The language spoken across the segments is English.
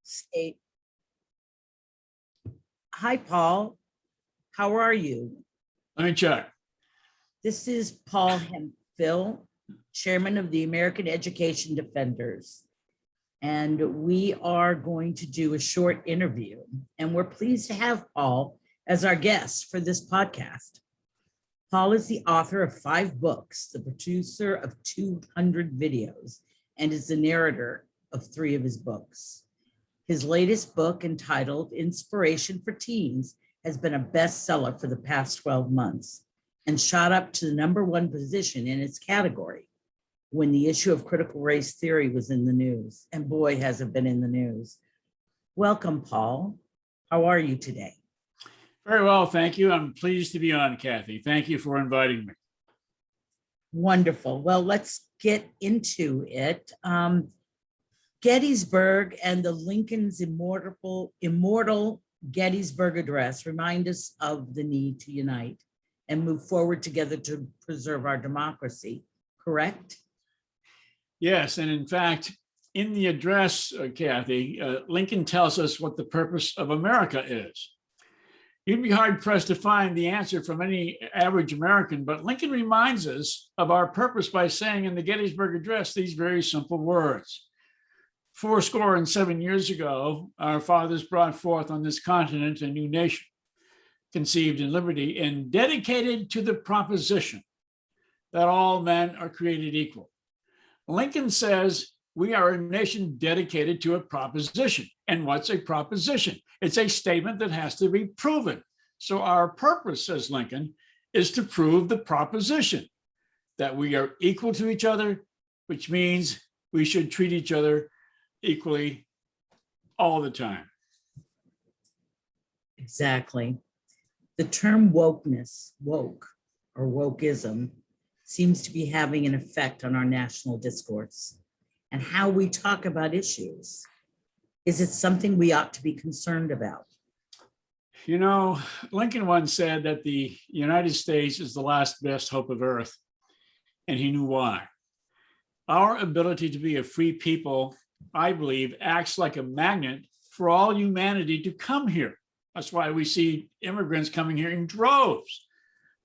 state. Hi, Paul. How are you? Let me check. This is Paul Hemphill, Chairman of the American Education Defenders. And we are going to do a short interview. And we're pleased to have Paul as our guest for this podcast. Paul is the author of 5 books, the producer of 200 videos, and is the narrator of 3 of his books. His latest book, entitled Inspiration for Teens, has been a bestseller for the past 12 months and shot up to the #1 position in its category when the issue of critical race theory was in the news. And boy, has it been in the news. Welcome, Paul. How are you today? Very well, thank you. I'm pleased to be on, Kathy. Thank you for inviting me. Wonderful. Well, let's get into it. Gettysburg and the Lincoln's immortal Gettysburg Address remind us of the need to unite and move forward together to preserve our democracy, correct? Yes, and in fact, in the address, Kathy, Lincoln tells us what the purpose of America is. You'd be hard pressed to find the answer from any average American, but Lincoln reminds us of our purpose by saying in the Gettysburg Address these very simple words. 77 years ago, our fathers brought forth on this continent a new nation, conceived in liberty and dedicated to the proposition that all men are created equal. Lincoln says we are a nation dedicated to a proposition. And what's a proposition? It's a statement that has to be proven. So our purpose, says Lincoln, is to prove the proposition that we are equal to each other, which means we should treat each other equally all the time. Exactly. The term wokeness, woke or wokeism, seems to be having an effect on our national discourse and how we talk about issues. Is it something we ought to be concerned about? You know, Lincoln once said that the United States is the last best hope of Earth, and he knew why. Our ability to be a free people, I believe, acts like a magnet for all humanity to come here. That's why we see immigrants coming here in droves.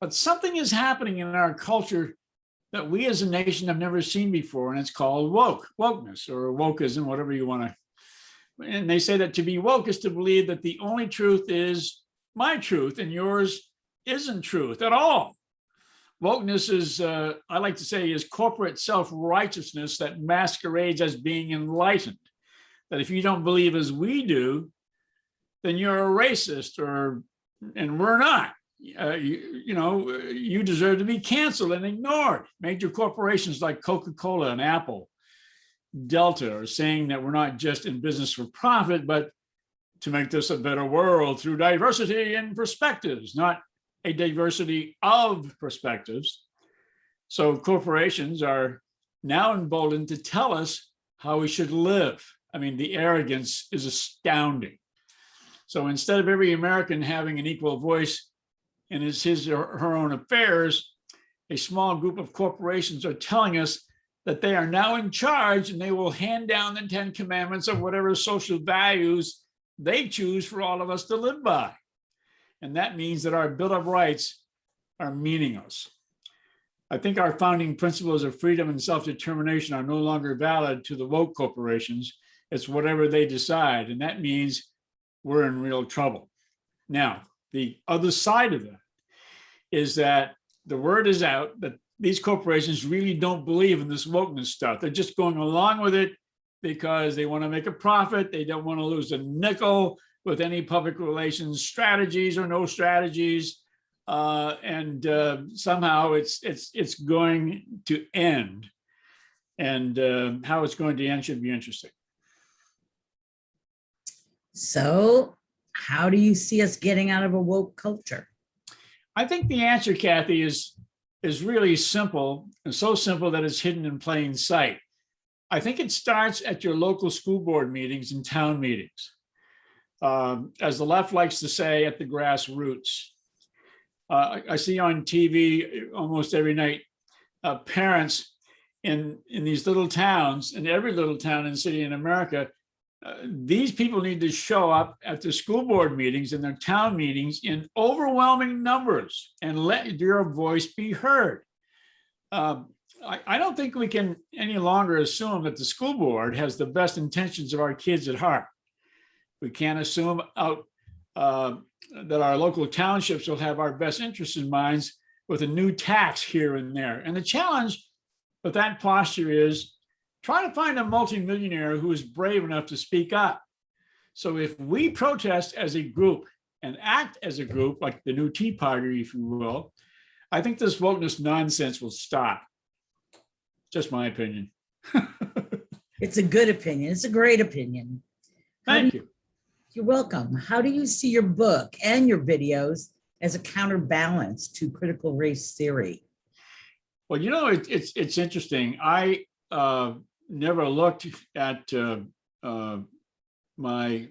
But something is happening in our culture that we as a nation have never seen before, and it's called wokeness or wokeism, whatever you want to. And they say that to be woke is to believe that the only truth is my truth and yours isn't truth at all. Wokeness is, I like to say, is corporate self-righteousness that masquerades as being enlightened. That if you don't believe as we do, then you're a racist, and we're not. You deserve to be canceled and ignored. Major corporations like Coca-Cola and Apple, Delta are saying that we're not just in business for profit, but to make this a better world through diversity and perspectives, not a diversity of perspectives. So corporations are now emboldened to tell us how we should live. I mean, the arrogance is astounding. So instead of every American having an equal voice in his or her own affairs, a small group of corporations are telling us that they are now in charge and they will hand down the 10 commandments of whatever social values they choose for all of us to live by. And that means that our Bill of Rights are meaningless. I think our founding principles of freedom and self-determination are no longer valid to the woke corporations. It's whatever they decide. And that means we're in real trouble. Now, the other side of that is that the word is out that these corporations really don't believe in this wokeness stuff. They're just going along with it because they want to make a profit. They don't want to lose a nickel with any public relations strategies or no strategies. And somehow it's going to end. And how it's going to end should be interesting. So how do you see us getting out of a woke culture? I think the answer, Kathy, is really simple, and so simple that it's hidden in plain sight. I think it starts at your local school board meetings and town meetings. As the left likes to say, at the grassroots. I see on TV almost every night parents in these little towns, in every little town and city in America, these people need to show up at the school board meetings and their town meetings in overwhelming numbers and let your voice be heard. I don't think we can any longer assume that the school board has the best intentions of our kids at heart. We can't assume that our local townships will have our best interests in mind with a new tax here and there. And the challenge with that posture is try to find a multimillionaire who is brave enough to speak up. So if we protest as a group and act as a group, like the new Tea Party, if you will, I think this wokeness nonsense will stop. Just my opinion. It's a good opinion. It's a great opinion. Thank you. You're welcome. How do you see your book and your videos as a counterbalance to critical race theory? Well, you know, it's interesting. I never looked at my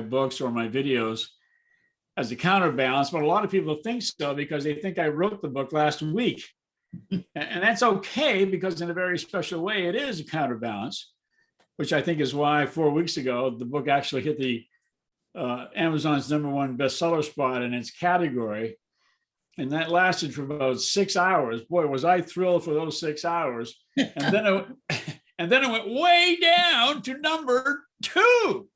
books or my videos as a counterbalance, but a lot of people think so because they think I wrote the book last week. And that's okay, because in a very special way, it is a counterbalance, which I think is why 4 weeks ago, the book actually hit the Amazon's #1 bestseller spot in its category. And that lasted for about 6 hours. Boy, was I thrilled for those 6 hours. And then it went way down to #2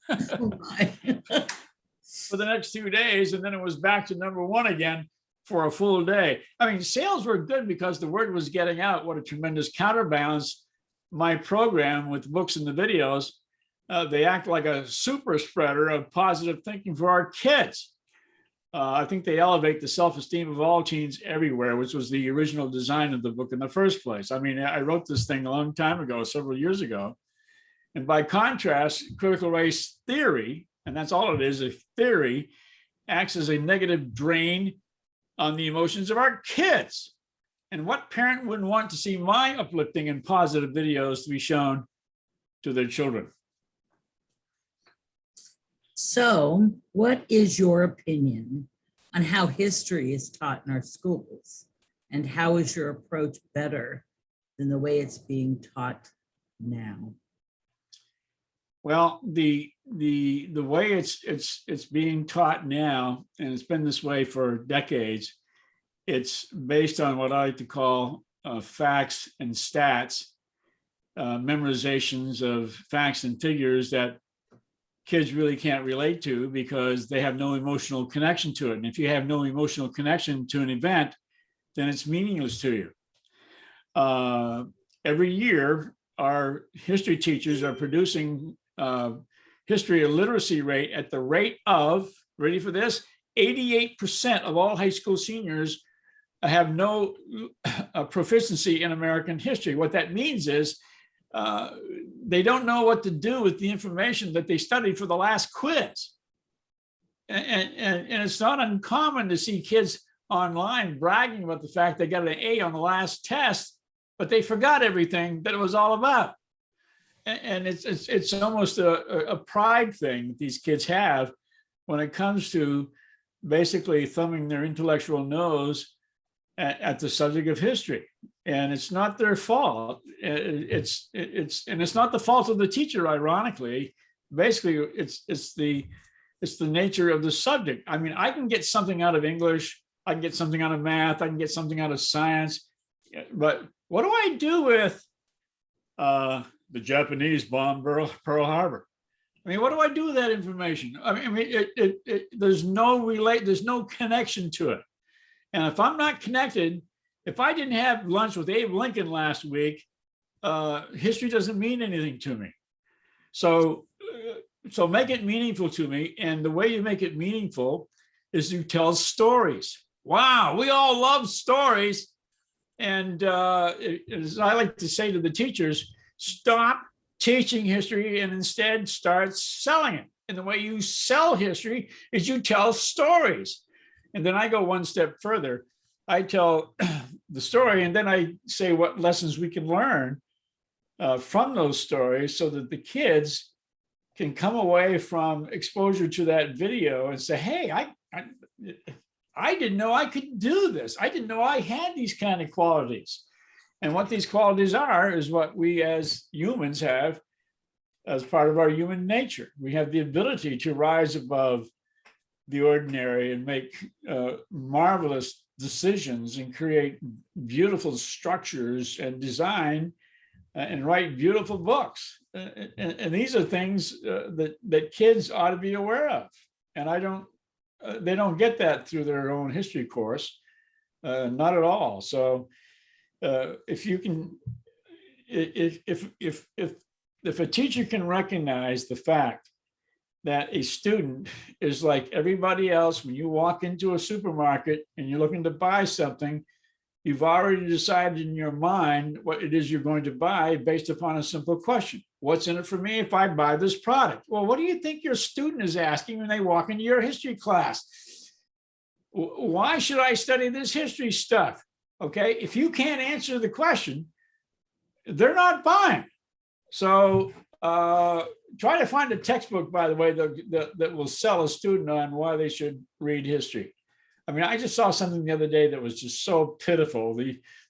for the next 2 days. And then it was back to #1 again for a full day. I mean, sales were good because the word was getting out. What a tremendous counterbalance. My program with the books and the videos, they act like a super spreader of positive thinking for our kids. I think they elevate the self-esteem of all teens everywhere, which was the original design of the book in the first place. I mean, I wrote this thing a long time ago, several years ago. And by contrast, critical race theory, and that's all it is, a theory, acts as a negative drain on the emotions of our kids. And what parent wouldn't want to see my uplifting and positive videos to be shown to their children? So, what is your opinion on how history is taught in our schools? And how is your approach better than the way it's being taught now? Well, the way it's being taught now, and it's been this way for decades, it's based on what I like to call facts and stats, memorizations of facts and figures that kids really can't relate to because they have no emotional connection to it. And if you have no emotional connection to an event, then it's meaningless to you. Every year, our history teachers are producing history literacy rate at the rate of, ready for this, 88% of all high school seniors have no proficiency in American history. What that means is they don't know what to do with the information that they studied for the last quiz. And it's not uncommon to see kids online bragging about the fact they got an A on the last test, but they forgot everything that it was all about. And it's almost a pride thing that these kids have when it comes to basically thumbing their intellectual nose at the subject of history. And it's not their fault. It's not the fault of the teacher, ironically. Basically, it's the nature of the subject. I mean, I can get something out of English, I can get something out of math, I can get something out of science, but what do I do with the Japanese bombed Pearl Harbor? I mean, what do I do with that information? I mean, there's no connection to it. And if I'm not connected, if I didn't have lunch with Abe Lincoln last week, history doesn't mean anything to me. So make it meaningful to me. And the way you make it meaningful is you tell stories. Wow, we all love stories. And as I like to say to the teachers, stop teaching history and instead start selling it. And the way you sell history is you tell stories. And then I go one step further. I tell the story, and then I say what lessons we can learn from those stories so that the kids can come away from exposure to that video and say, hey, I didn't know I could do this. I didn't know I had these kind of qualities. And what these qualities are is what we as humans have as part of our human nature. We have the ability to rise above the ordinary and make marvelous decisions and create beautiful structures and design and write beautiful books. And these are things that kids ought to be aware of. And they don't get that through their own history course, not at all. So if you can, if a teacher can recognize the fact that a student is like everybody else, when you walk into a supermarket and you're looking to buy something, you've already decided in your mind what it is you're going to buy based upon a simple question. What's in it for me if I buy this product? Well, what do you think your student is asking when they walk into your history class? Why should I study this history stuff? Okay, if you can't answer the question, they're not buying. So try to find a textbook, by the way, that will sell a student on why they should read history. I mean, I just saw something the other day that was just so pitiful.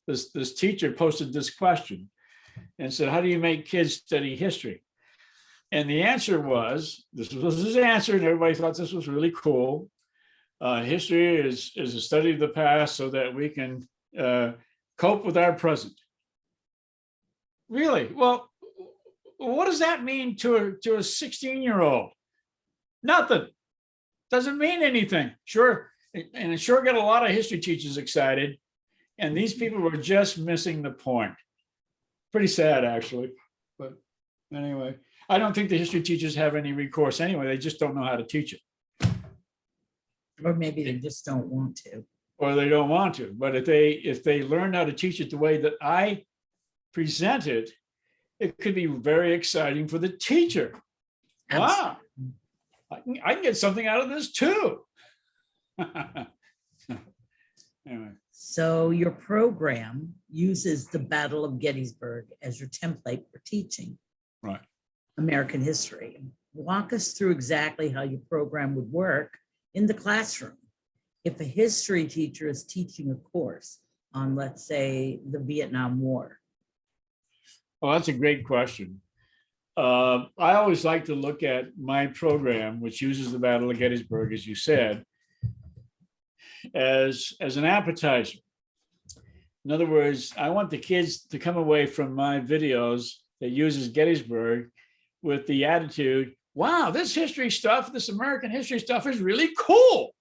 This teacher posted this question and said, how do you make kids study history? And the answer was, this was his answer, and everybody thought this was really cool. History is a study of the past so that we can cope with our present. Really? Well, what does that mean to a 16-year-old? Nothing. Doesn't mean anything. Sure. And it sure got a lot of history teachers excited. And these people were just missing the point. Pretty sad, actually. But anyway, I don't think the history teachers have any recourse anyway. They just don't know how to teach it. Or maybe they just don't want to. Or they don't want to. But if they learn how to teach it the way that I present it, it could be very exciting for the teacher. Wow, I can get something out of this too. Anyway. So your program uses the Battle of Gettysburg as your template for teaching American history. Walk us through exactly how your program would work in the classroom. If a history teacher is teaching a course on, let's say, the Vietnam War. Well, that's a great question. I always like to look at my program, which uses the Battle of Gettysburg, as you said, as an appetizer. In other words, I want the kids to come away from my videos that uses Gettysburg with the attitude, wow, this history stuff, this American history stuff is really cool.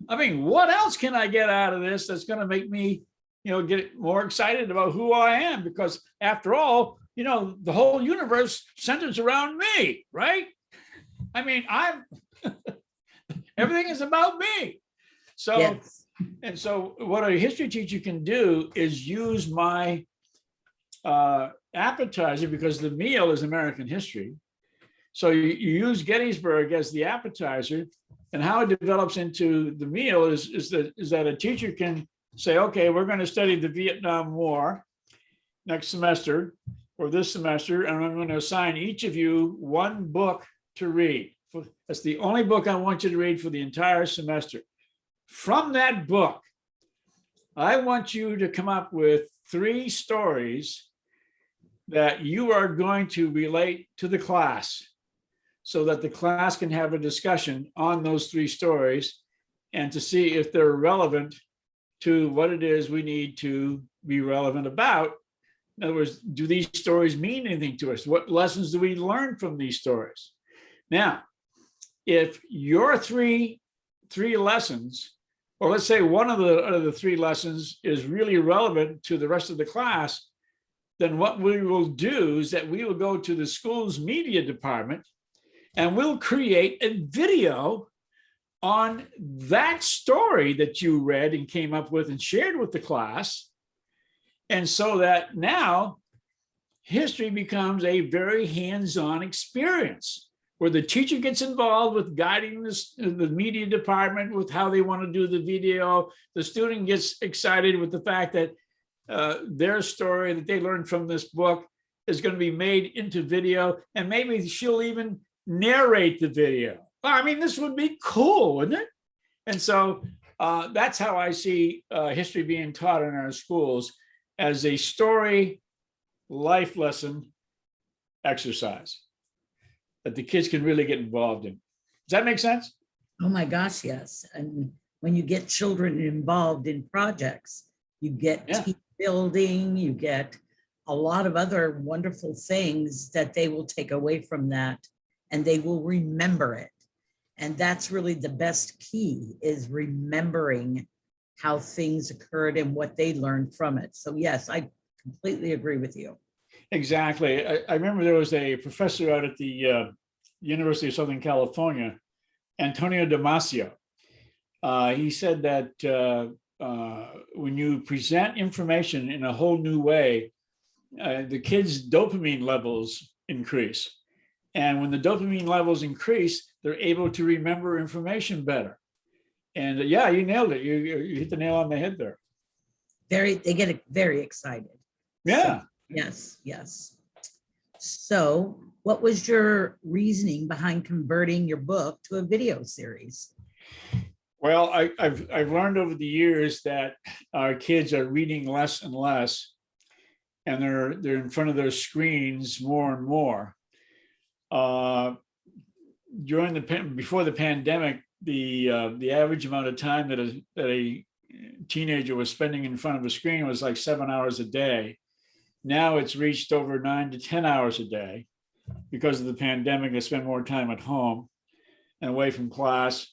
I mean, what else can I get out of this that's going to make me, get more excited about who I am? Because after all, the whole universe centers around me, right? I mean, everything is about me. So, yes. And so what a history teacher can do is use my appetizer, because the meal is American history. So you use Gettysburg as the appetizer, and how it develops into the meal is that a teacher can say, okay, we're going to study the Vietnam War next semester or this semester, and I'm going to assign each of you one book to read. That's the only book I want you to read for the entire semester. From that book, I want you to come up with 3 stories that you are going to relate to the class so that the class can have a discussion on those 3 stories and to see if they're relevant to what it is we need to be relevant about. In other words, do these stories mean anything to us? What lessons do we learn from these stories? Now, if your three lessons, or let's say one of the 3 lessons is really relevant to the rest of the class, then what we will do is that we will go to the school's media department and we'll create a video on that story that you read and came up with and shared with the class. And so that now history becomes a very hands-on experience where the teacher gets involved with guiding the media department with how they want to do the video. The student gets excited with the fact that their story that they learned from this book is going to be made into video, and maybe she'll even narrate the video. I mean, this would be cool, wouldn't it? And so that's how I see history being taught in our schools, as a story life lesson exercise. that the kids can really get involved in. Does that make sense? Oh my gosh, yes. And when you get children involved in projects, you get Yeah. team building, you get a lot of other wonderful things that they will take away from that, and they will remember it. And that's really the best key, is remembering how things occurred and what they learned from it. So yes, I completely agree with you. Exactly. I remember there was a professor out at the University of Southern California, Antonio Damasio. He said that when you present information in a whole new way, the kids' dopamine levels increase. And when the dopamine levels increase, they're able to remember information better. And yeah, you nailed it. You hit the nail on the head there. They get very excited. Yeah. So, yes. So what was your reasoning behind converting your book to a video series? Well, I've learned over the years that our kids are reading less and less, and they're in front of their screens more and more. Before the pandemic, the average amount of time that a teenager was spending in front of a screen was like 7 hours a day. Now it's reached over 9 to 10 hours a day because of the pandemic. They spend more time at home and away from class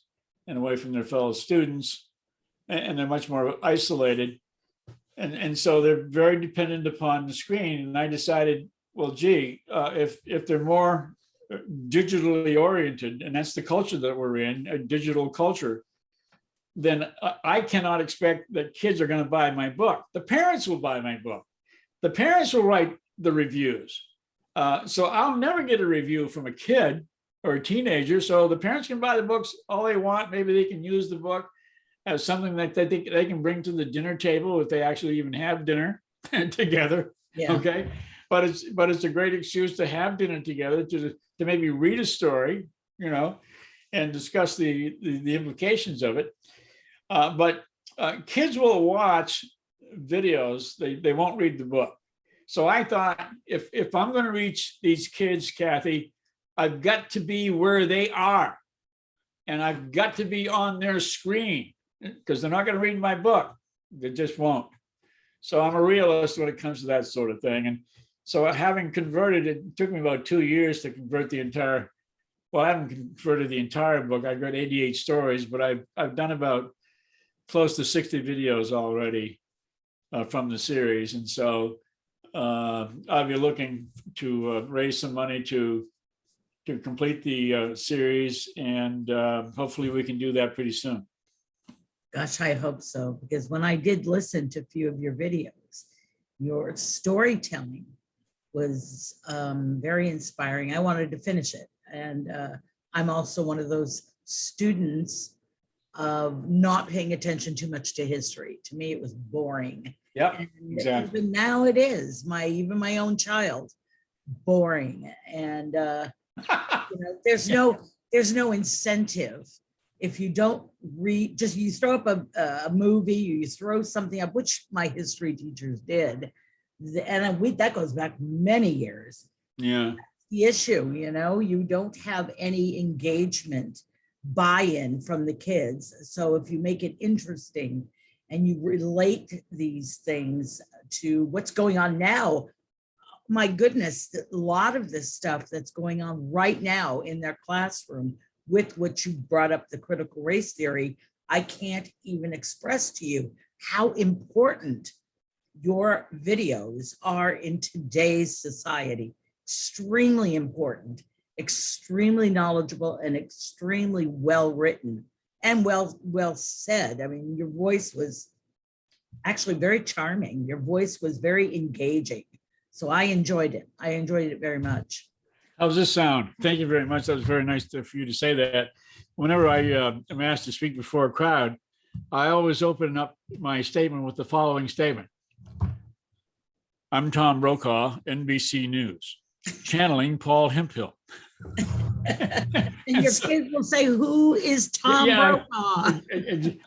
and away from their fellow students, and they're much more isolated. And so they're very dependent upon the screen. And I decided, well, gee, if they're more digitally oriented, and that's the culture that we're in, a digital culture, then I cannot expect that kids are going to buy my book. The parents will buy my book. The parents will write the reviews. So I'll never get a review from a kid or a teenager. So the parents can buy the books all they want. Maybe they can use the book as something that they think they can bring to the dinner table if they actually even have dinner together. Yeah. Okay. But it's a great excuse to have dinner together, to maybe read a story, and discuss the implications of it. But kids will watch videos, they won't read the book. So I thought, if I'm going to reach these kids, Kathy, I've got to be where they are, and I've got to be on their screen, because they're not going to read my book. They just won't. So I'm a realist when it comes to that sort of thing. And so having converted, it took me about 2 years to convert the entire, well, I haven't converted the entire book. I've got 88 stories, but I've done about close to 60 videos already from the series. And so I'll be looking to raise some money to complete the series, and hopefully we can do that pretty soon. Gosh, I hope so, because when I did listen to a few of your videos, your storytelling was very inspiring. I wanted to finish it. And I'm also one of those students of not paying attention too much to history. To me, it was boring. Yeah, And exactly. even now it is, even my own child, boring. And there's no incentive. If you don't read, just you throw up a movie, you throw something up, which my history teachers did, and that goes back many years. Yeah. The issue, you don't have any engagement, buy-in from the kids. So if you make it interesting and you relate these things to what's going on now, my goodness, a lot of this stuff that's going on right now in their classroom, with what you brought up, the critical race theory, I can't even express to you how important your videos are in today's society. Extremely important, extremely knowledgeable, and extremely well written and well said. I mean, your voice was actually very charming. Your voice was very engaging. So I enjoyed it. I enjoyed it very much. How's this sound? Thank you very much. That was very nice for you to say that. Whenever I am asked to speak before a crowd, I always open up my statement with the following statement. I'm Tom Brokaw, NBC News, channeling Paul Hemphill. And your kids will say, "Who is Tom Brokaw?"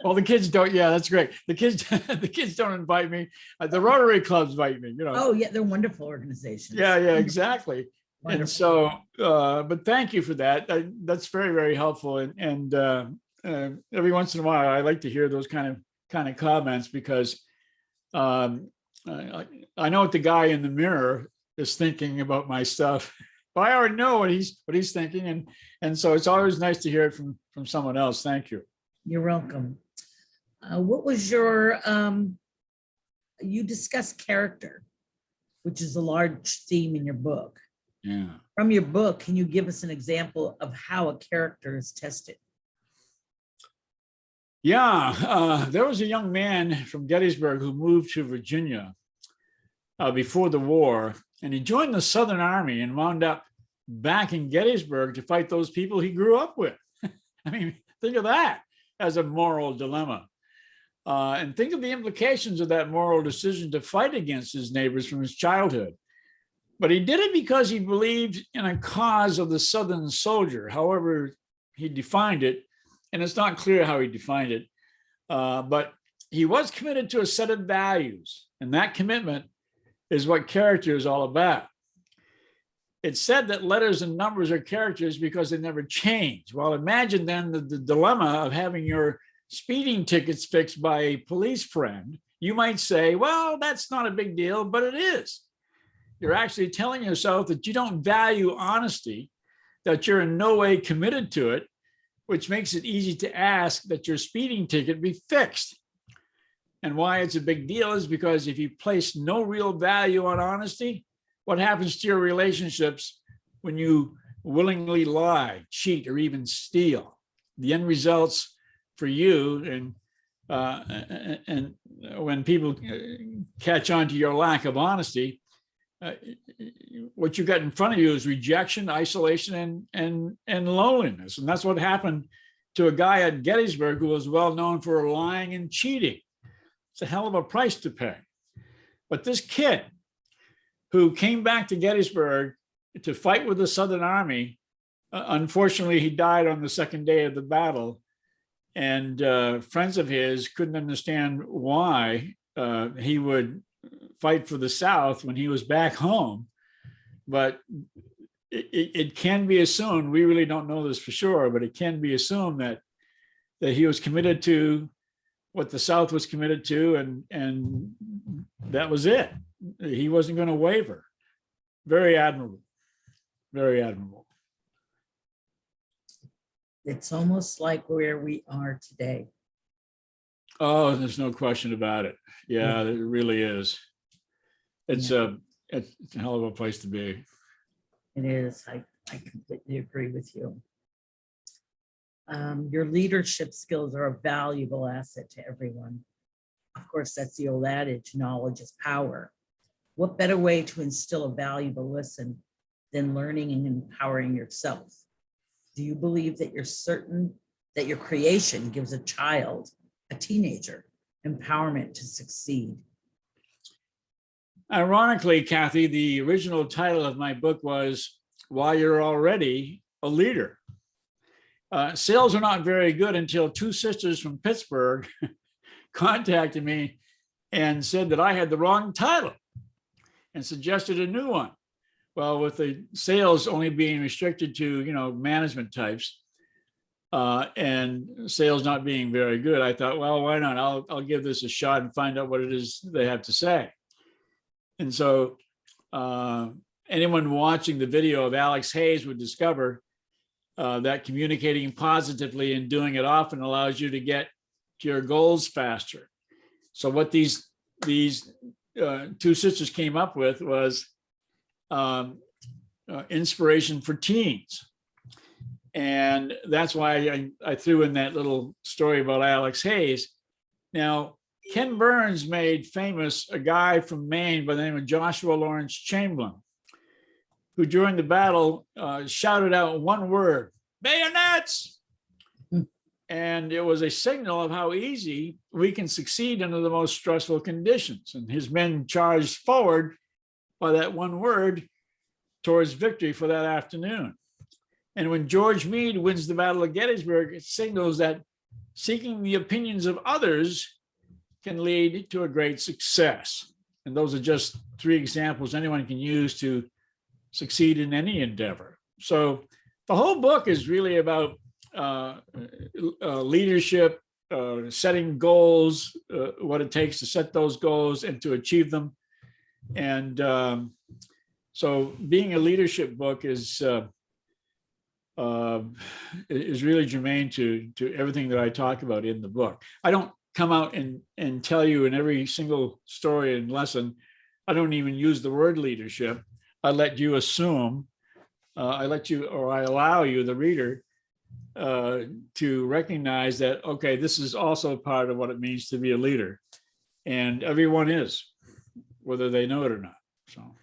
Well, the kids don't. Yeah, that's great. The kids don't invite me. The Rotary clubs invite me. Oh yeah, they're wonderful organizations. Yeah, exactly. And Wonderful. so, but thank you for that. That's very, very helpful. And every once in a while, I like to hear those kind of comments because um, I know what the guy in the mirror is thinking about my stuff, but I already know what he's thinking, and so it's always nice to hear it from someone else. Thank you. You're welcome. What was your, you discussed character, which is a large theme in your book. Yeah. From your book, can you give us an example of how a character is tested? Yeah, there was a young man from Gettysburg who moved to Virginia before the war, and he joined the Southern Army and wound up back in Gettysburg to fight those people he grew up with. I mean, think of that as a moral dilemma. And think of the implications of that moral decision to fight against his neighbors from his childhood. But he did it because he believed in a cause of the Southern soldier, however he defined it. And it's not clear how he defined it. But he was committed to a set of values. And that commitment is what character is all about. It's said that letters and numbers are characters because they never change. Well, imagine then the dilemma of having your speeding tickets fixed by a police friend. You might say, well, that's not a big deal, but it is. You're actually telling yourself that you don't value honesty, that you're in no way committed to it, which makes it easy to ask that your speeding ticket be fixed. And why it's a big deal is because if you place no real value on honesty, what happens to your relationships when you willingly lie, cheat, or even steal? The end results for you, and when people catch on to your lack of honesty, what you got in front of you is rejection, isolation, and loneliness. And that's what happened to a guy at Gettysburg who was well known for lying and cheating. It's a hell of a price to pay. But this kid who came back to Gettysburg to fight with the Southern Army, unfortunately, he died on the second day of the battle. And friends of his couldn't understand why he would fight for the South when he was back home. But it can be assumed, we really don't know this for sure, but it can be assumed that he was committed to what the South was committed to, and that was it. He wasn't going to waver. Very admirable. Very admirable. It's almost like where we are today. Oh, there's no question about it. Yeah, it really is. It's a hell of a place to be. It is. I completely agree with you. Your leadership skills are a valuable asset to everyone. Of course, that's the old adage, knowledge is power. What better way to instill a valuable lesson than learning and empowering yourself? Do you believe that you're certain that your creation gives a child, a teenager, empowerment to succeed? Ironically, Kathy, the original title of my book was Why You're Already a Leader. Sales are not very good until two sisters from Pittsburgh contacted me and said that I had the wrong title and suggested a new one. Well, with the sales only being restricted to, management types and sales not being very good, I thought, well, why not? I'll give this a shot and find out what it is they have to say. And so anyone watching the video of Alex Hayes would discover that communicating positively and doing it often allows you to get to your goals faster. So what these two sisters came up with was inspiration for teens. And that's why I threw in that little story about Alex Hayes. Now, Ken Burns made famous a guy from Maine by the name of Joshua Lawrence Chamberlain, who during the battle shouted out one word, bayonets. And it was a signal of how easy we can succeed under the most stressful conditions. And his men charged forward by that one word towards victory for that afternoon. And when George Meade wins the Battle of Gettysburg, it signals that seeking the opinions of others can lead to a great success. And those are just three examples anyone can use to succeed in any endeavor. So the whole book is really about leadership, setting goals, what it takes to set those goals and to achieve them. And so being a leadership book is really germane to everything that I talk about in the book. I don't come out and tell you in every single story and lesson, I don't even use the word leadership. I let you assume, I allow you, the reader, to recognize that, okay, this is also part of what it means to be a leader. And everyone is, whether they know it or not. So,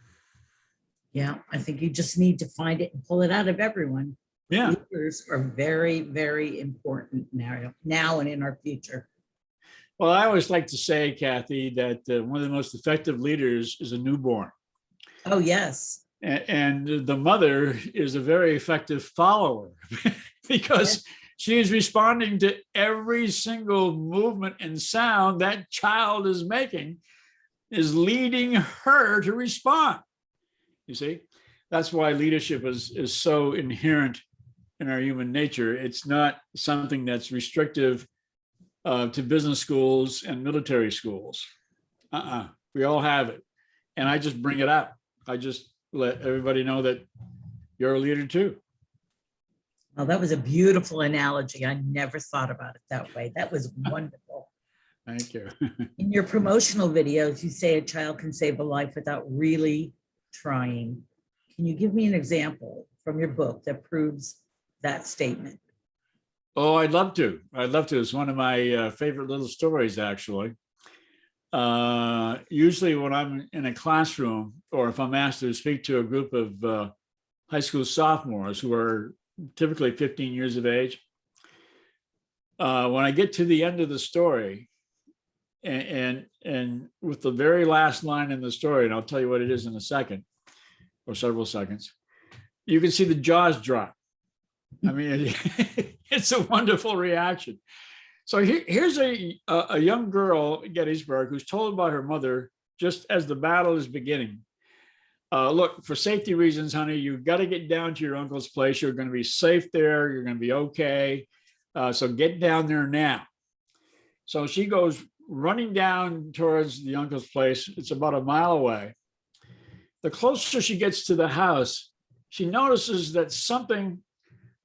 Yeah, I think you just need to find it and pull it out of everyone. yeah. Leaders are very, very important now and in our future. Well, I always like to say, Kathy, that one of the most effective leaders is a newborn. Oh, yes. And the mother is a very effective follower because she is responding to every single movement and sound that child is making, is leading her to respond. You see, that's why leadership is so inherent in our human nature. It's not something that's restrictive to business schools and military schools. We all have it. And I just bring it up. I just let everybody know that you're a leader too. Oh, that was a beautiful analogy. I never thought about it that way. That was wonderful. Thank you. In your promotional videos, you say a child can save a life without really trying. Can you give me an example from your book that proves that statement? Oh, I'd love to. I'd love to. It's one of my favorite little stories, actually. Usually when I'm in a classroom or if I'm asked to speak to a group of high school sophomores who are typically 15 years of age, when I get to the end of the story and with the very last line in the story, and I'll tell you what it is in a second or several seconds, you can see the jaws drop. I mean, it's a wonderful reaction. So here's a young girl at Gettysburg who's told by her mother, just as the battle is beginning, look, for safety reasons, honey, you've got to get down to your uncle's place. You're going to be safe there. You're going to be okay. So get down there now. So she goes running down towards the uncle's place. It's about a mile away. The closer she gets to the house, she notices that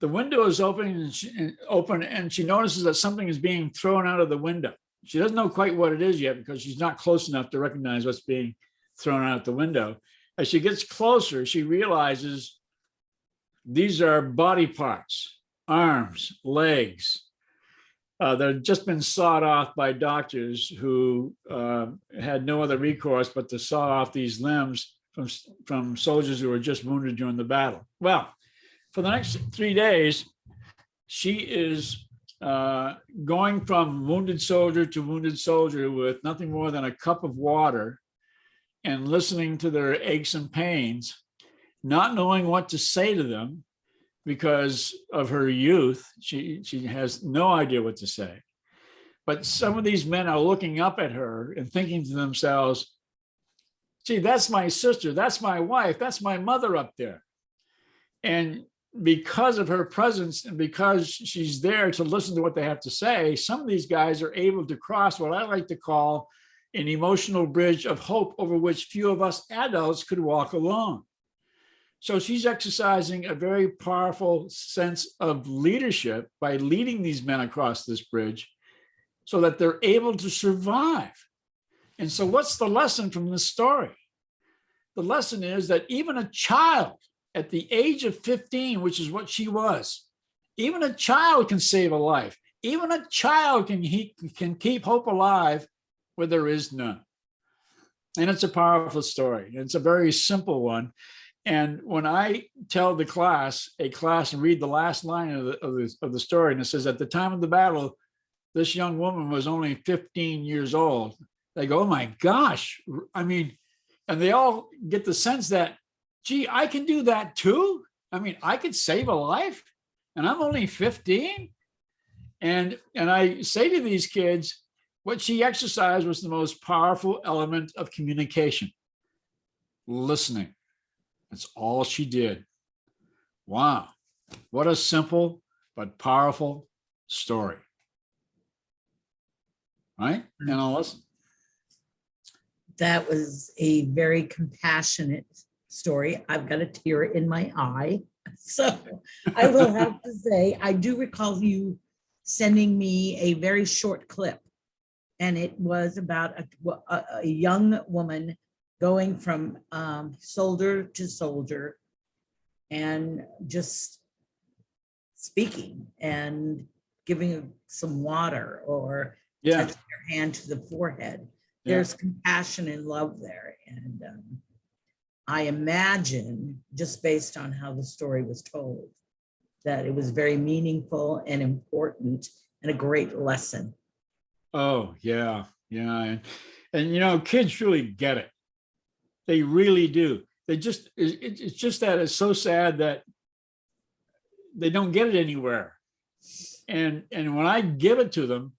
the window is open and she notices that something is being thrown out of the window. She doesn't know quite what it is yet because she's not close enough to recognize what's being thrown out the window. As she gets closer, she realizes these are body parts, arms, legs, that had just been sawed off by doctors who had no other recourse but to saw off these limbs from soldiers who were just wounded during the battle. Well, for the next 3 days, she is going from wounded soldier to wounded soldier with nothing more than a cup of water and listening to their aches and pains, not knowing what to say to them because of her youth. She has no idea what to say. But some of these men are looking up at her and thinking to themselves, gee, that's my sister, that's my wife, that's my mother up there. And because of her presence and because she's there to listen to what they have to say, some of these guys are able to cross what I like to call an emotional bridge of hope over which few of us adults could walk alone. So she's exercising a very powerful sense of leadership by leading these men across this bridge so that they're able to survive. And so what's the lesson from this story? The lesson is that even a child at the age of 15, which is what she was, even a child can save a life. Even a child can keep hope alive where there is none. And it's a powerful story. It's a very simple one. And when I tell the class and read the last line of the story, and it says, at the time of the battle, this young woman was only 15 years old. They go, oh my gosh. I mean, and they all get the sense that, gee, I can do that too. I mean, I could save a life and I'm only 15. And I say to these kids, what she exercised was the most powerful element of communication, listening. That's all she did. Wow. What a simple but powerful story. Right? And I'll listen. That was a very compassionate story. I've got a tear in my eye. So I will have to say, I do recall you sending me a very short clip. And it was about a young woman going from soldier to soldier and just speaking and giving some water or Yeah. touching your hand to the forehead. Yeah. There's compassion and love there. And I imagine, just based on how the story was told, that it was very meaningful and important and a great lesson. Oh, yeah. Yeah. And you know, kids really get it. They really do. They just, it's just that it's so sad that they don't get it anywhere. And when I give it to them,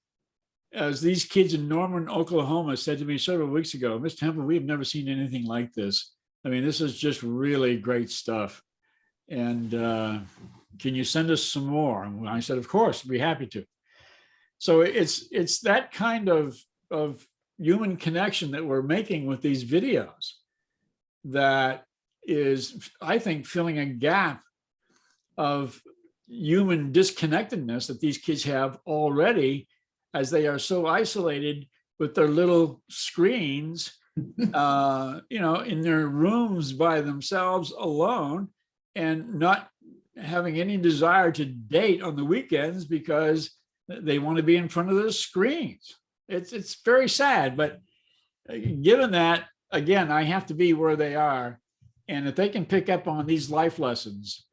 as these kids in Norman, Oklahoma said to me several weeks ago, Mr. Hemphill, we've never seen anything like this. I mean, this is just really great stuff. And can you send us some more? And I said, of course, I'd be happy to. So it's that kind of human connection that we're making with these videos that is, I think, filling a gap of human disconnectedness that these kids have already, as they are so isolated with their little screens, you know, in their rooms by themselves alone, and not having any desire to date on the weekends because they want to be in front of those screens. It's very sad, but given that, again, I have to be where they are. And if they can pick up on these life lessons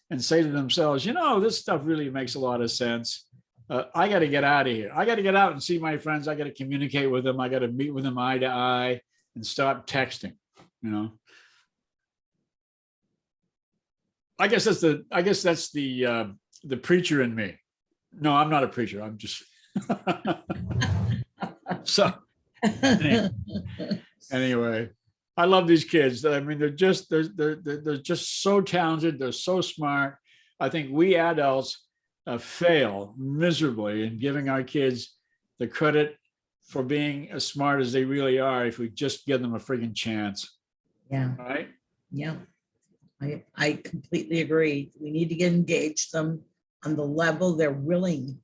and say to themselves, you know, this stuff really makes a lot of sense. I got to get out of here. I got to get out and see my friends. I got to communicate with them. I got to meet with them eye to eye and stop texting, you know. I guess that's the preacher in me. No, I'm not a preacher. I'm just so anyway, I love these kids. I mean, they're just so talented. They're so smart. I think we adults fail miserably in giving our kids the credit for being as smart as they really are if we just give them a friggin' chance. Yeah. Right? Yeah. I completely agree. We need to engage them on the level they're willing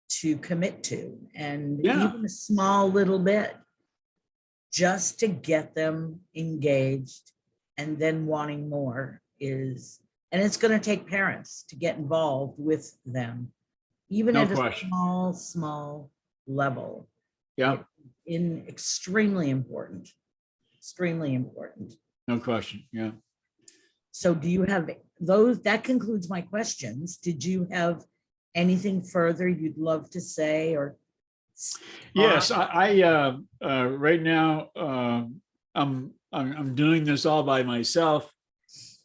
to commit to, and even a small little bit, just to get them engaged and then wanting more is, and it's going to take parents to get involved with them, even at a small level. Yeah. Extremely important. No question. Yeah. So do you have those? That concludes my questions. Did you have anything further you'd love to say? Or yes, I right now I'm doing this all by myself,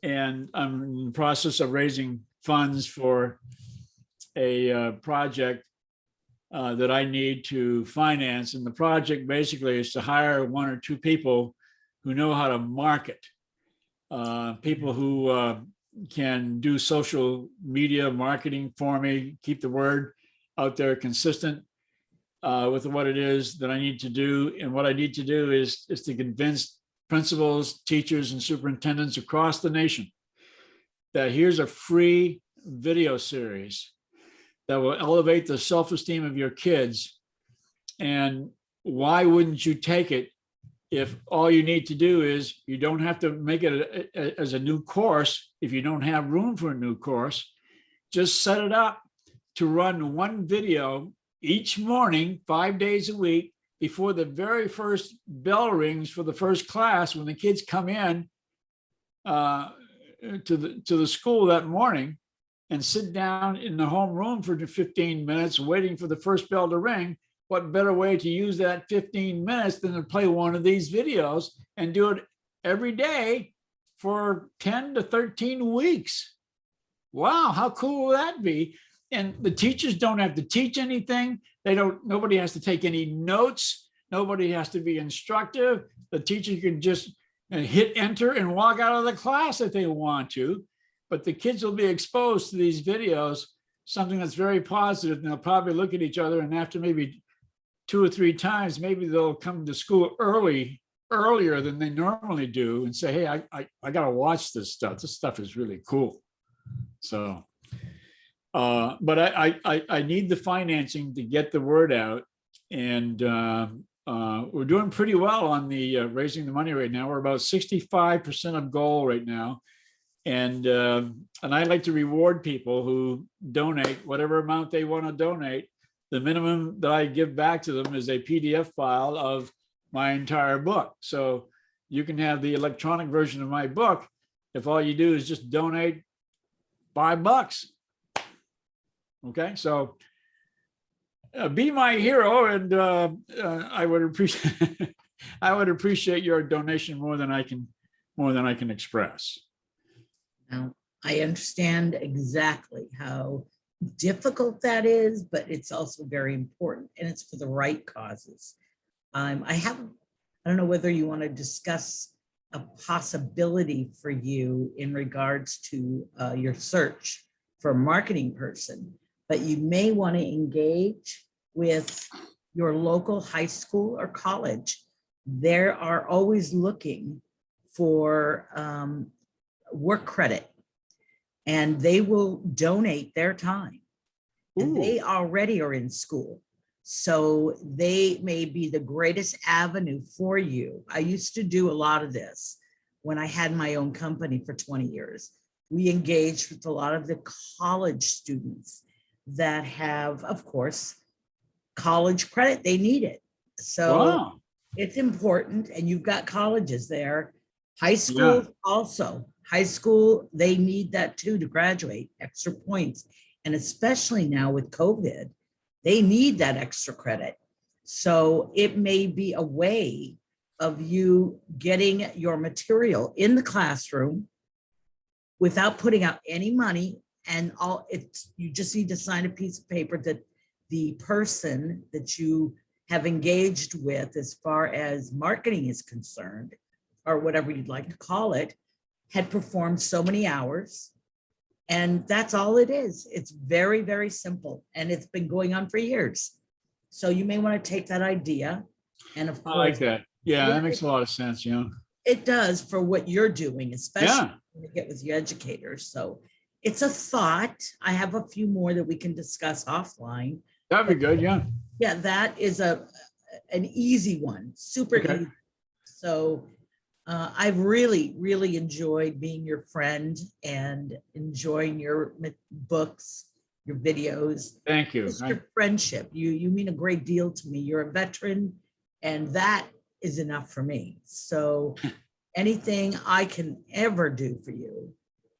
and I'm in the process of raising funds for a project that I need to finance. And the project basically is to hire one or two people who know how to market. People who can do social media marketing for me, keep the word out there consistent with what it is that I need to do. And what I need to do is to convince principals, teachers, and superintendents across the nation that here's a free video series that will elevate the self-esteem of your kids. And why wouldn't you take it if all you need to do is, you don't have to make it as a new course if you don't have room for a new course. Just set it up to run one video each morning, 5 days a week, before the very first bell rings for the first class, when the kids come in to the school that morning, and sit down in the homeroom for 15 minutes waiting for the first bell to ring. What better way to use that 15 minutes than to play one of these videos and do it every day for 10 to 13 weeks? Wow, how cool will that be? And the teachers don't have to teach anything. Nobody has to take any notes. Nobody has to be instructive. The teacher can just and hit enter and walk out of the class if they want to. But the kids will be exposed to these videos, something that's very positive, and they'll probably look at each other, and after maybe 2 or 3 times, maybe they'll come to school earlier than they normally do and say, hey, I got to watch this stuff. This stuff is really cool. So, but I need the financing to get the word out. And we're doing pretty well on the raising the money right now. We're about 65% of goal right now. And I like to reward people who donate whatever amount they want to donate. The minimum that I give back to them is a PDF file of my entire book. So you can have the electronic version of my book if all you do is just donate $5. Okay, so be my hero, and I would appreciate your donation more than I can express. Now, I understand exactly how difficult that is, but it's also very important, and it's for the right causes. I don't know whether you want to discuss a possibility for you in regards to your search for a marketing person, but you may want to engage with your local high school or college. They are always looking for work credit, and they will donate their time. And they already are in school, so they may be the greatest avenue for you. I used to do a lot of this when I had my own company for 20 years. We engaged with a lot of the college students that have, of course, college credit. They need it. So it's important, and you've got colleges there. High school also. High school, they need that too to graduate, extra points. And especially now with COVID, they need that extra credit. So it may be a way of you getting your material in the classroom without putting out any money, and you just need to sign a piece of paper that the person that you have engaged with as far as marketing is concerned, or whatever you'd like to call it, had performed so many hours. And that's all it is. It's very, very simple. And it's been going on for years. So you may want to take that idea. And of course, I like that. Yeah, that makes a lot of sense. It does for what you're doing, especially when you get with your educators. So it's a thought. I have a few more that we can discuss offline. That'd be good. Yeah. Yeah, that is an easy one, super easy. So I've really, really enjoyed being your friend and enjoying your books, your videos. Thank you. Just your friendship. You mean a great deal to me. You're a veteran, and that is enough for me. So anything I can ever do for you,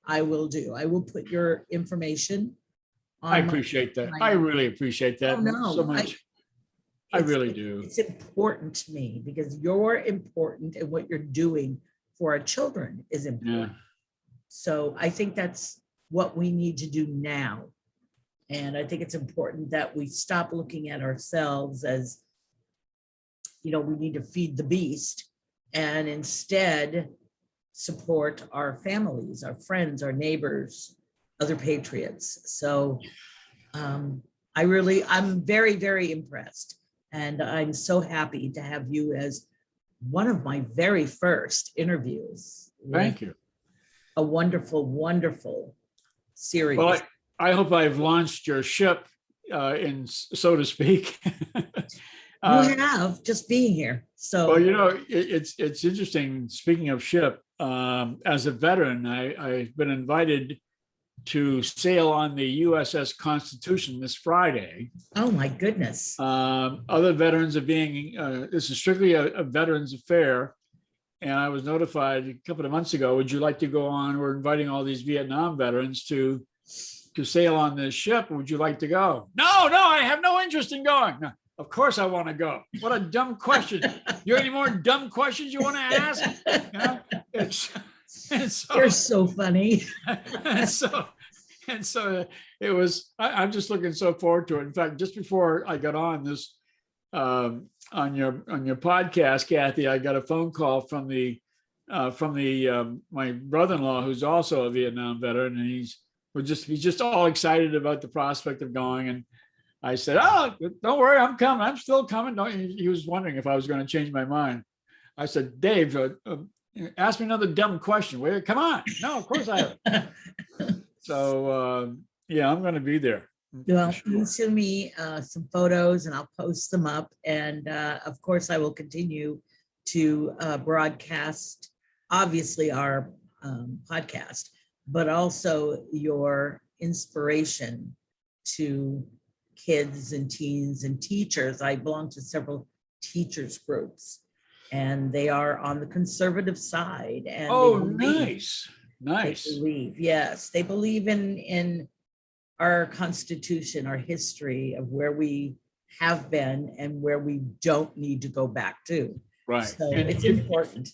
I will do. I will put your information on. I appreciate that. I really appreciate that so much. I really do. It's important to me because you're important, and what you're doing for our children is important. So I think that's what we need to do now. And I think it's important that we stop looking at ourselves as, we need to feed the beast, and instead support our families, our friends, our neighbors, other patriots. So I'm very, very impressed. And I'm so happy to have you as one of my very first interviews. Thank you. A wonderful, wonderful series. Well, I hope I've launched your ship, so to speak. You have, just being here. So, well, it's interesting. Speaking of ship, as a veteran, I've been invited to sail on the USS Constitution this Friday. Oh my goodness. Other veterans are being, this is strictly a veterans affair. And I was notified a couple of months ago, would you like to go on? We're inviting all these Vietnam veterans to sail on this ship. Would you like to go? No, I have no interest in going. No, of course I want to go. What a dumb question. You have any more dumb questions you want to ask? You're so funny. and so it was, I'm just looking so forward to it. In fact, just before I got on this, on your podcast, Kathy, I got a phone call from the from my brother-in-law, who's also a Vietnam veteran, and he's just all excited about the prospect of going. And I said, "Oh, don't worry, I'm coming. I'm still coming." He was wondering if I was going to change my mind. I said, "Dave, ask me another dumb question. Will you? Come on." "No, of course I have." So yeah, I'm going to be there. Well, Sure. you send me some photos and I'll post them up. And of course, I will continue to broadcast, obviously, our podcast, but also your inspiration to kids and teens and teachers. I belong to several teachers groups, and they are on the conservative side. And Oh, they believe, nice. yes, they believe in our Constitution, our history of where we have been and where we don't need to go back to. Right. So And it's important.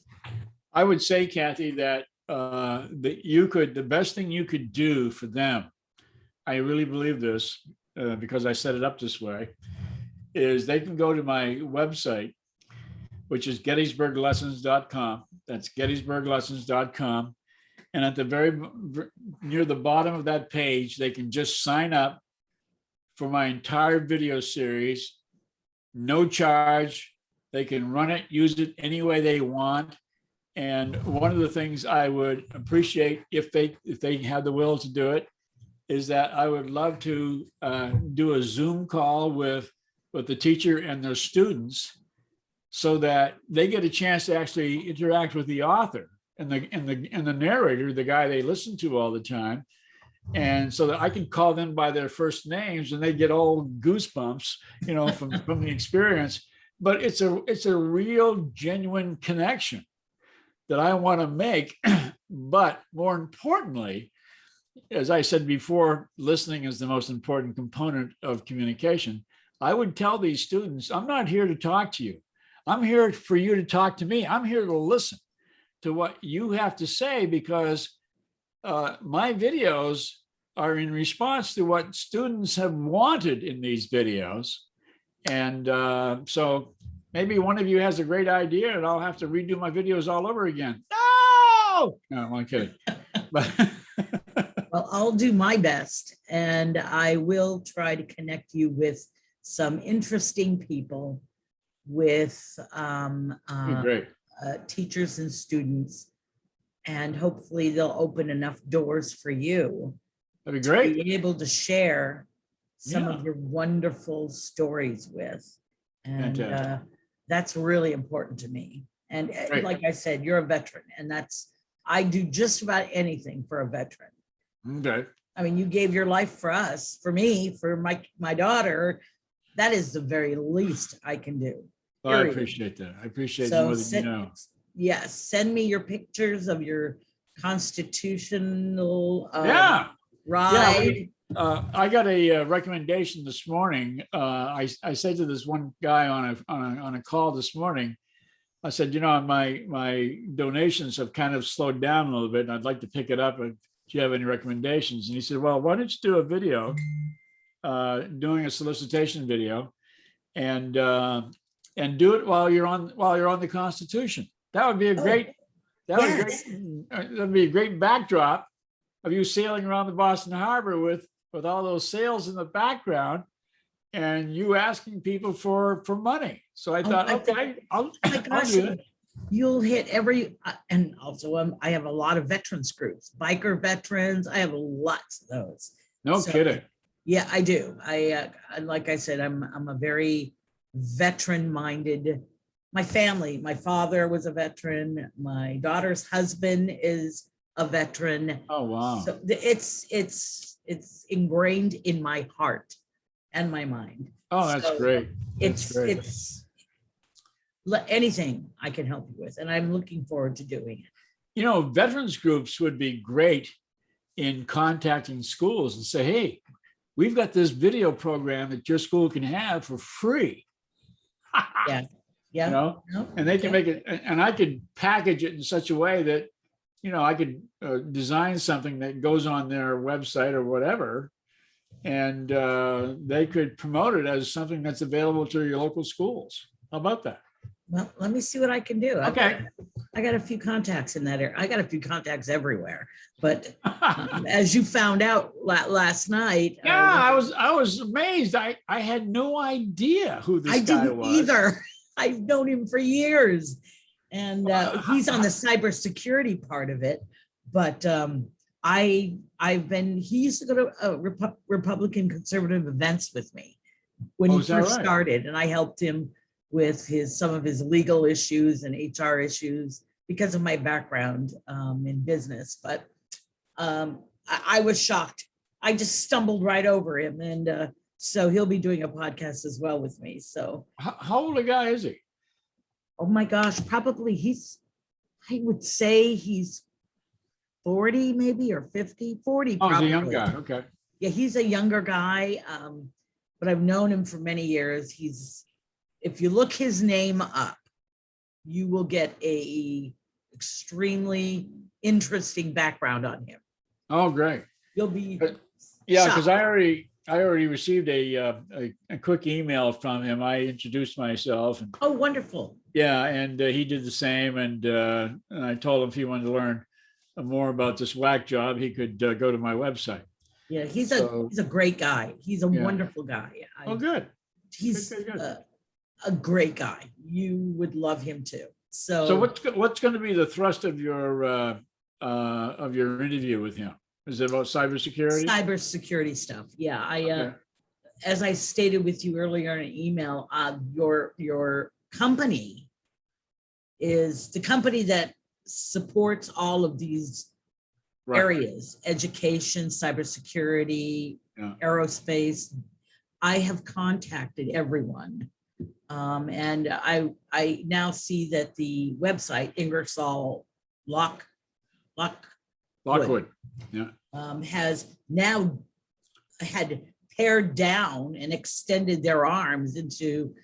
I would say, Kathy, that the best thing you could do for them, I really believe this because I set it up this way, is they can go to my website, which is gettysburglessons.com. That's gettysburglessons.com. And at the near the bottom of that page, they can just sign up for my entire video series, no charge. They can run it, use it any way they want. And one of the things I would appreciate if they have the will to do it is that I would love to do a Zoom call with the teacher and their students so that they get a chance to actually interact with the author and the narrator, the guy they listen to all the time. And so that I can call them by their first names and they get all goosebumps, from the experience. But it's a real genuine connection that I want to make. But more importantly, as I said before, listening is the most important component of communication. I would tell these students, I'm not here to talk to you. I'm here for you to talk to me. I'm here to listen to what you have to say, because my videos are in response to what students have wanted in these videos. And so maybe one of you has a great idea and I'll have to redo my videos all over again. No, I'm kidding. But Well, I'll do my best, and I will try to connect you with some interesting people, with great. teachers and students, and hopefully they'll open enough doors for you That'd be to great. be able to share some Yeah. of your wonderful stories with. And Fantastic. that's really important to me. And Great. like I said, you're a veteran, and I do just about anything for a veteran. Okay. I mean, you gave your life for us, for me, for my daughter. That is the very least I can do. Well, I Period. appreciate that. I appreciate So more than you know. yes, send me your pictures of your constitutional Yeah. ride. I got a recommendation this morning. I said to this one guy on a call this morning, I said, my donations have kind of slowed down a little bit, and I'd like to pick it up. Do you have any recommendations? And he said, well, why don't you do a video, doing a solicitation video, and do it while you're on the Constitution. That would be a great. That'd be a great backdrop of you sailing around the Boston Harbor with all those sails in the background, and you asking people for money. So I thought, I'll do it. You'll hit every, and also I have a lot of veterans groups, biker veterans. I have lots of those. No kidding. Yeah, I do. Like I said, I'm a very veteran-minded. My family, my father was a veteran. My daughter's husband is a veteran. Oh, wow. So it's ingrained in my heart and my mind. Oh, that's great. It's anything I can help you with, and I'm looking forward to doing it. Veterans groups would be great in contacting schools and say, hey, we've got this video program that your school can have for free. Yeah. And they can make it, and I could package it in such a way that, I could design something that goes on their website or whatever, and they could promote it as something that's available to your local schools. How about that? Well, let me see what I can do. Okay. I got a few contacts in that area. I got a few contacts everywhere, but as you found out last night. Yeah, I was amazed. I had no idea who this I guy didn't was. either. I've known him for years, and he's on the cybersecurity part of it. But he used to go to Republican conservative events with me when he first started, and I helped him with some of his legal issues and HR issues because of my background in business. But I was shocked. I just stumbled right over him, and so he'll be doing a podcast as well with me. So how old a guy is he? Oh my gosh, probably I would say he's 40 maybe, or 50, 40 Oh, probably. he's a young guy. Okay. Yeah, he's a younger guy, but I've known him for many years. If you look his name up, you will get a extremely interesting background on him. Oh, great. You'll be yeah, because I already received a quick email from him. I introduced myself. And, oh, wonderful. Yeah, and he did the same. And I told him if he wanted to learn more about this whack job, he could go to my website. Yeah, he's a great guy. He's a wonderful guy. Oh, good. He's good. A great guy. You would love him too. So what's going to be the thrust of your interview with him? Is it about cybersecurity? Cybersecurity stuff. Yeah, as I stated with you earlier in an email, your company is the company that supports all of these areas: education, cybersecurity, aerospace. I have contacted everyone, and I now see that the website Ingersoll Lockwood, has now had pared down and extended their arms into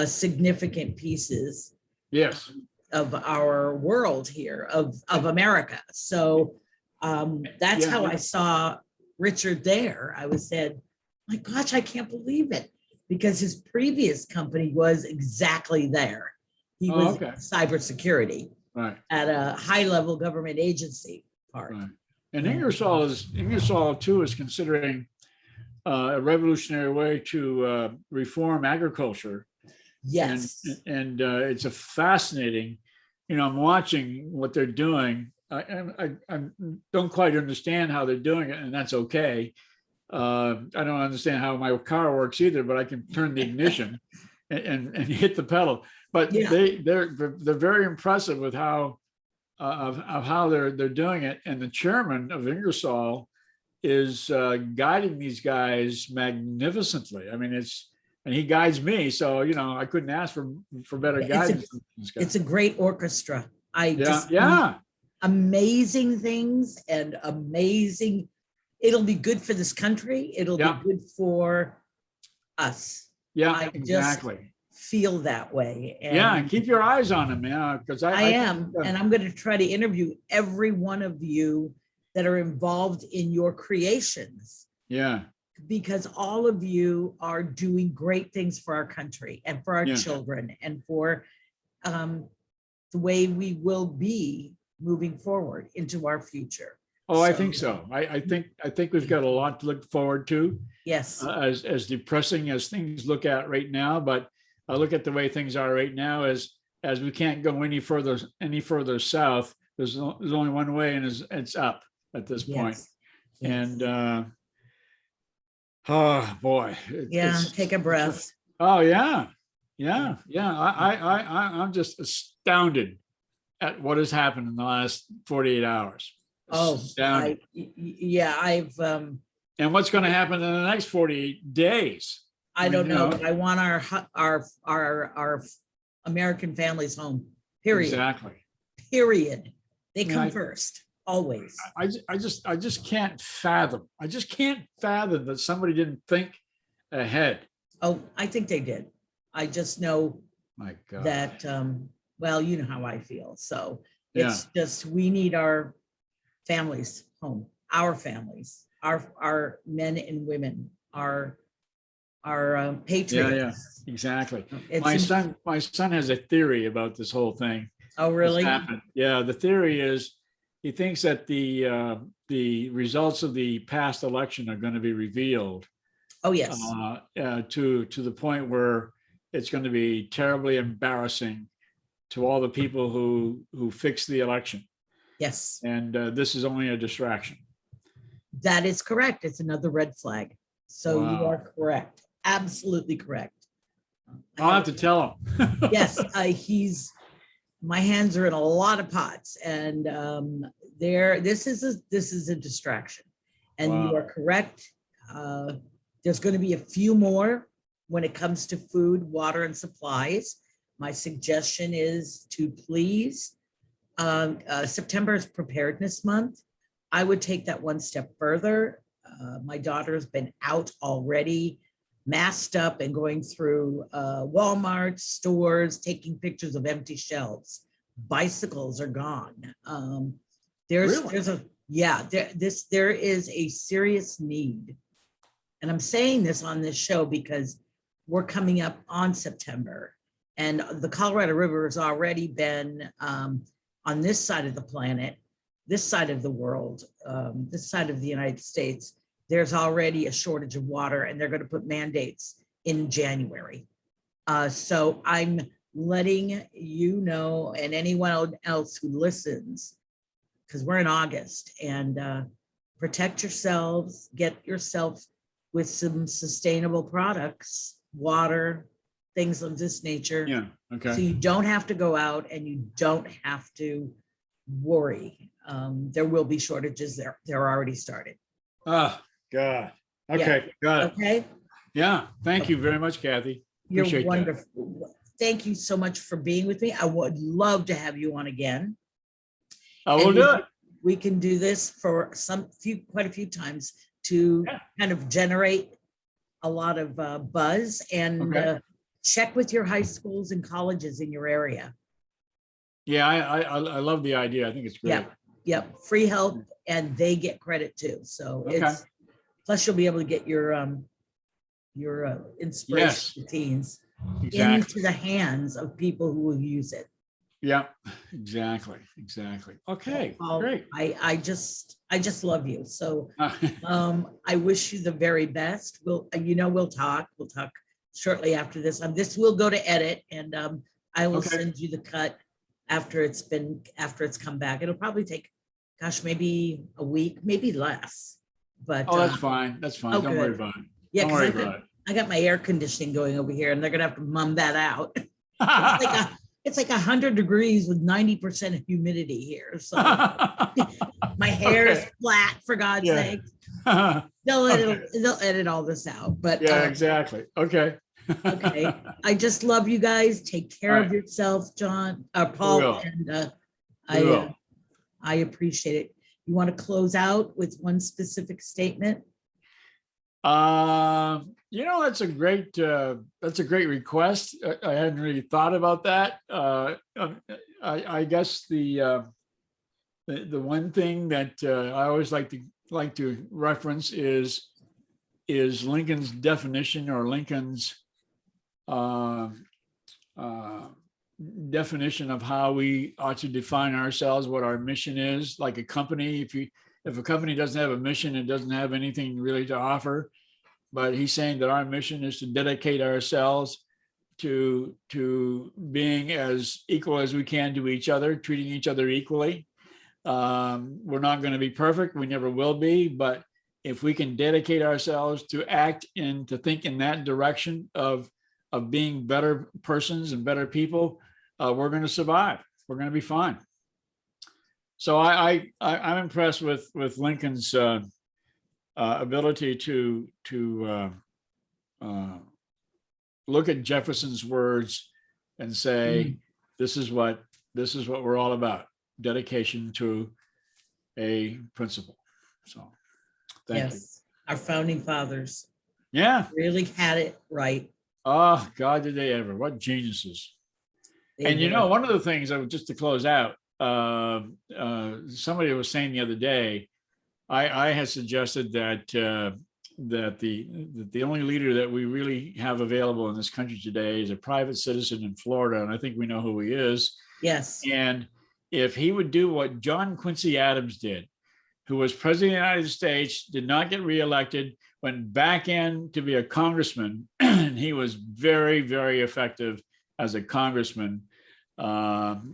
significant pieces. Yes. Of our world here, of America. So that's how I saw Richard there. I said, my gosh, I can't believe it, because his previous company was exactly there. He was cybersecurity at a high-level government agency part. Right. And Ingersoll too is considering a revolutionary way to reform agriculture. Yes. And it's a fascinating, I'm watching what they're doing. I don't quite understand how they're doing it, and that's okay. I don't understand how my car works either, but I can turn the ignition and hit the pedal. But they're very impressive with how they're doing it. And the chairman of Ingersoll is guiding these guys magnificently. I mean, and he guides me, so I couldn't ask for better guidance. It's a great orchestra. Amazing things and amazing. It'll be good for this country. It'll be good for us. Yeah, exactly. Feel that way. And keep your eyes on him, because I am, and I'm going to try to interview every one of you that are involved in your creations. Yeah. Because all of you are doing great things for our country and for our children and for the way we will be moving forward into our future. Oh, I think so. I think we've got a lot to look forward to. Yes. As depressing as things look at right now, but I look at the way things are right now as we can't go any further south. There's only one way, and it's up at this point. Yes. And oh boy. Take a breath. Oh yeah. I'm just astounded at what has happened in the last 48 hours. Astounded. And what's going to happen in the next 48 days? I don't know, but I want our American families home. Period. Exactly. Period. They come first. Always. I just can't fathom. I just can't fathom that somebody didn't think ahead. Oh, I think they did. I just know my God. That, well, you know how I feel. So it's just, we need our families home, our families, our men and women, our patriots. Yeah, exactly. My son has a theory about this whole thing. Oh, What's really? happened? Yeah, the theory is he thinks that the results of the past election are going to be revealed Oh, yes. to the point where it's going to be terribly embarrassing to all the people who fixed the election. Yes, And this is only a distraction. that is correct. It's another red flag. So you Wow. are correct. Absolutely correct. I I'll have, have to tell him. yes, my hands are in a lot of pots, and this is a distraction. And you Wow. are correct. Uh, there's going to be a few more when it comes to food, water, and supplies. My suggestion is to please, September is Preparedness Month. I would take that one step further. My daughter's been out already, masked up and going through Walmart stores, taking pictures of empty shelves. Bicycles are gone. There's Really? there's a yeah there is a serious need, and I'm saying this on this show because we're coming up on September, and the Colorado River has already been on this side of the planet, this side of the world, this side of the United States. There's already a shortage of water, and they're going to put mandates in January. So I'm letting you know, and anyone else who listens, because we're in August, and protect yourselves, get yourself with some sustainable products, water, things of this nature. Yeah. So Okay. you don't have to go out and you don't have to worry. There will be shortages there. They're already started. Oh, God. Yeah. Okay. Got it. Okay. Yeah. Thank you very much, Kathy. You're Appreciate that. wonderful. Thank you so much for being with me. I would love to have you on again. I will And do it. we can do this for quite a few times to Yeah. kind of generate a lot of buzz, and Okay. check with your high schools and colleges in your area. Yeah, I love the idea. I think it's great. Yeah, yep, free help, and they get credit too. So Okay. it's, plus you'll be able to get your inspiration Yes. to teens Exactly. into the hands of people who will use it. Yeah, exactly. Exactly. Okay, Paul, great. I just love you. So I wish you the very best. We'll talk shortly after this. This will go to edit, and I will Okay. send you the cut after it's come back. It'll probably take, gosh, maybe a week, maybe less. But Oh, that's fine. That's fine. oh, Don't worry good. about it. Yeah, Don't because worry about I got my air conditioning going over here, and they're gonna have to mum that out. it. It's like 100 degrees with 90% humidity here. So my hair is Okay. flat, for God's Yeah. sake. Yeah, They'll edit all this out. But exactly. Okay. okay. I just love you guys. Take care All of right. yourself, We Paul, will. and We will. I appreciate it. You want to close out with one specific statement? That's a great request. I hadn't really thought about that. I guess the one thing that I always like to reference is Lincoln's definition, or Lincoln's uh, definition of how we ought to define ourselves, what our mission is. Like a company, if a company doesn't have a mission, it doesn't have anything really to offer. But he's saying that our mission is to dedicate ourselves to being as equal as we can to each other, treating each other equally. We're not going to be perfect. We never will be. But if we can dedicate ourselves to act and to think in that direction of being better persons and better people, we're going to survive. We're going to be fine. So I'm impressed with Lincoln's ability to look at Jefferson's words and say, this is what we're all about: dedication to a principle. So thank you. Our founding fathers Yeah. really had it right. Oh, God, did they ever? What geniuses. And one of the things, just to close out, somebody was saying the other day, I had suggested that the only leader that we really have available in this country today is a private citizen in Florida, and I think we know who he is. Yes. And if he would do what John Quincy Adams did, who was president of the United States, did not get reelected, went back in to be a congressman, and he was very, very effective as a congressman. And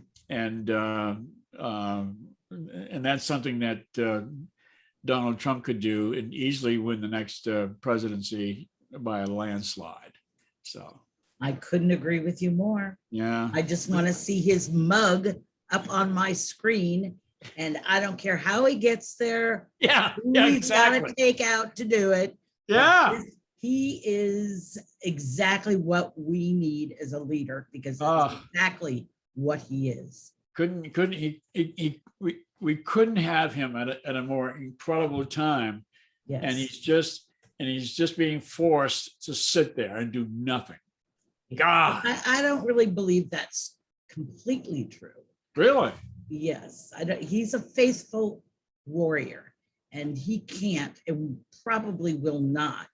that's something that Donald Trump could do and easily win the next presidency by a landslide. So I couldn't agree with you more. yeah, I just want to see his mug up on my screen, and I don't care how he gets there. yeah, Who yeah, he's got exactly. to take out to do it. Yeah. He is exactly what we need as a leader, because that's exactly what he is. We couldn't have him at a more incredible time. Yes. And he's just being forced to sit there and do nothing. God. I don't really believe that's completely true. Really? Yes. He's a faithful warrior, and he can't and probably will not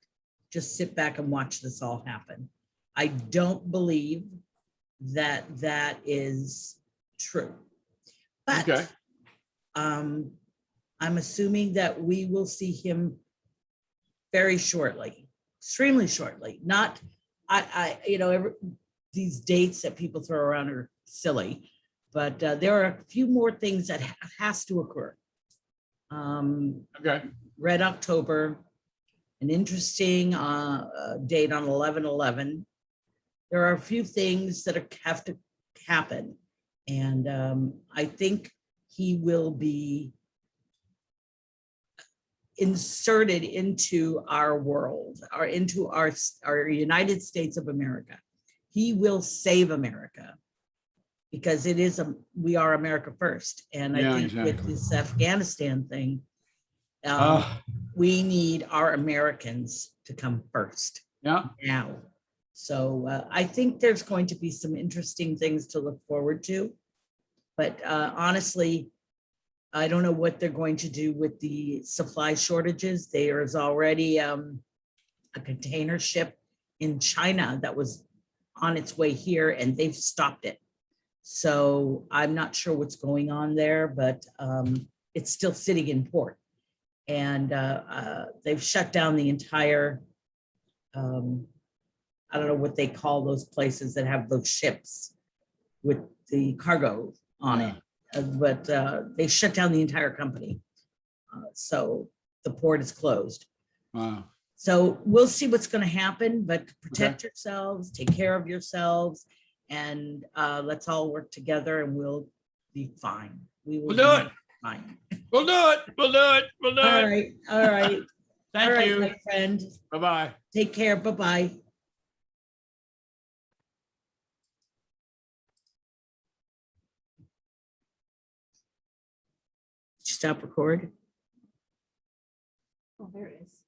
just sit back and watch this all happen. I don't believe that is true. But okay. I'm assuming that we will see him very shortly, extremely shortly. Not, these dates that people throw around are silly, but there are a few more things that has to occur. Okay. Red October, an interesting date on 11/11. There are a few things that have to happen, and I think he will be inserted into our world, or into our United States of America. He will save America, because we are America first. And I think exactly. with this Afghanistan thing, we need our Americans to come first. Yeah. Now. So I think there's going to be some interesting things to look forward to. But honestly, I don't know what they're going to do with the supply shortages. There is already a container ship in China that was on its way here, and they've stopped it. So I'm not sure what's going on there, but it's still sitting in port. And they've shut down the entire, I don't know what they call those places that have those ships with the cargo on it. But they shut down the entire company. So the port is closed. Wow. So we'll see what's going to happen, but protect yourselves, take care of yourselves, and let's all work together, and we'll be fine. We'll do it. Fine. We'll do it. We'll do it. We'll do All it. right. All right. Thank you, my friend. Bye-bye. Take care. Bye-bye. Stop record. Oh, there it is.